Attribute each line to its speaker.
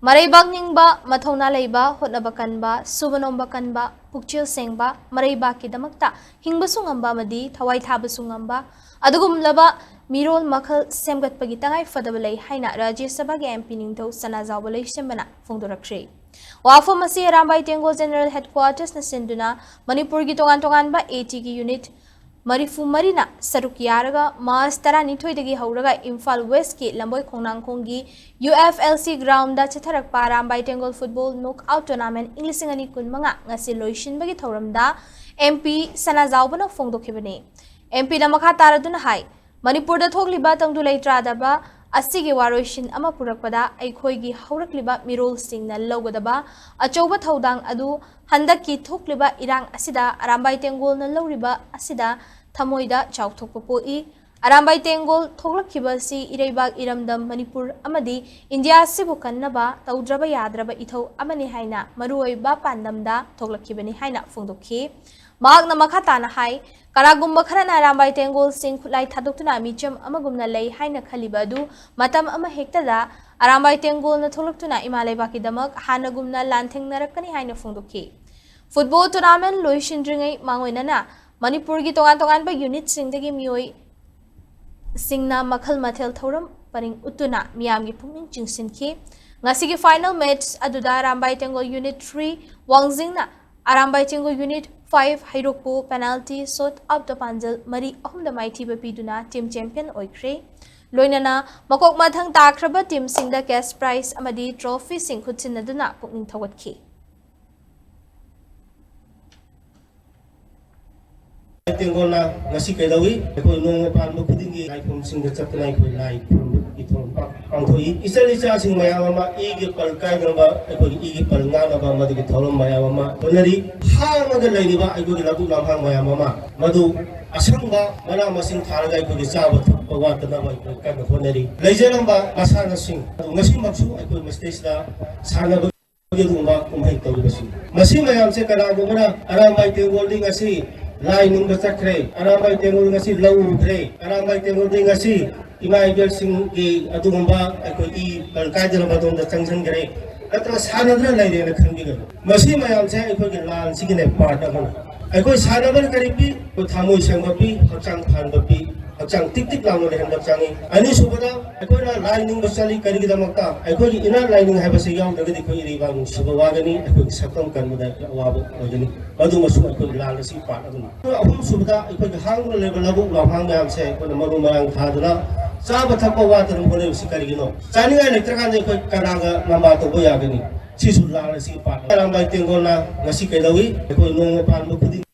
Speaker 1: Maraibag ningba, mathauna leiba, hotnaba kanba, subanomba kanba, pukchil sengba, maraibag ki damakta, hingbasu ngamba madi, thawai thabasu ngamba, adugumlaba, Meerol makhal Semgatpagi Tangai Fadaba lei haina Rajya Sabha ge MP ningtho Sanajaoba lei sembana phongdorakre. Wafam asi Rambai Tengo General Headquarters na sinduna Manipur gi tongan ba AT gi unit Marifu Marina Saruk Yaraga Mars Taranithoi dagi hauraga Imphal West ki Lamboy Khongnangkhong gi UFLC ground da chatharak pa Rambai Tengo football knockout tournament Englising ani kun manga ngasi loishin bagi thauramda MP Sanajaoba na phongdokhibani. MP na makha taraduna hai Manipur da thogliba tangdu leitradaba asigi waroishin ama purakpada aikhoigi haurakliba Meerol singna lawgadaba achouba thaudang adu handaki thokliba irang asida Rambai Tengol na lawriba asida thamoida chawthokpa poi Rambai Tengol thoglakhiba si ireibag iramdam Manipur amadi India sibu kannaba tawdraba yadraba ithau amani haina maruoiba pandamda thoglakhibani haina phongdokhi mahakna makhatana hai Karagumba kharana Rambai Tengol sing khulai thadokna micham amagumna lei haina khaliba adu matam ama hektada Rambai Tengol na tholoktuna imaleba ki damak hanagumna lanthengnarakani haina phongdokhi. Football tournament loishindringai mangoinana Manipur gi tongan ba unit singdagi mioi singna makhal mathel thoram paring utuna miyam gi pungning chingsinki ngasi gi final match aduda Rambai Tengol unit 3 Wangjingna Rambai Tengol unit 5 Hairokpo penalty shot out the panjal mari ahumda maiti bapiduna team champion oikre loinana makok mathang takraba team singda cash prize amadi trophy sing khutsinaduna pukning thawatki
Speaker 2: Tengol na ngasi kaidawi ko nong pan mo kudingi lai pum sing da chapnai ko lai pum ithon pangthoi isali cha sing mayama igi pal kai ba ko igi pal nga na ba madi thorom mayama onari hanga ga lai ba ko lagu lam hang mayama madu asanga mana masing tharaga ko gi cha ba wa ta na ba ko ka onari leijelam ba masana sing ngasi maksu ko stage da sana ba gi rumba kumhai tawi basi masi mayam se kana go mana Rambai Tengol ding asi Lai nung basakre, Rambai Tengol ngasi lau kre, Rambai Tengol ding ngasi imai bel sing ki adumba ko I balkai jala badon da changchang gre. Atra sanadra lai de na khangbi ga. Masi mayam se ko ki lan sigine part amana. Ko sanabar karipi ko thamoi sangbapi, hakchang phanbapi, hakchang tik tik lamu le handap changi. Ani subada ko na lai nung basali kari gi damakta. Ko ki ina lai nung haba se yaw dagadi ko iri bang subawagani ko sakam kan muda wabo ogani. Madu masu ko lan si part amana. Ahum subada ko ki hang le labu la hang yam se ko maru marang thadra Saba thapa water mo le sikari gino. Sani nga elektra kan ko kanaga namba to boya gani. Sisul la si pa. Rambai Tengol na ngasi kaidawi ko nong pan mo kuding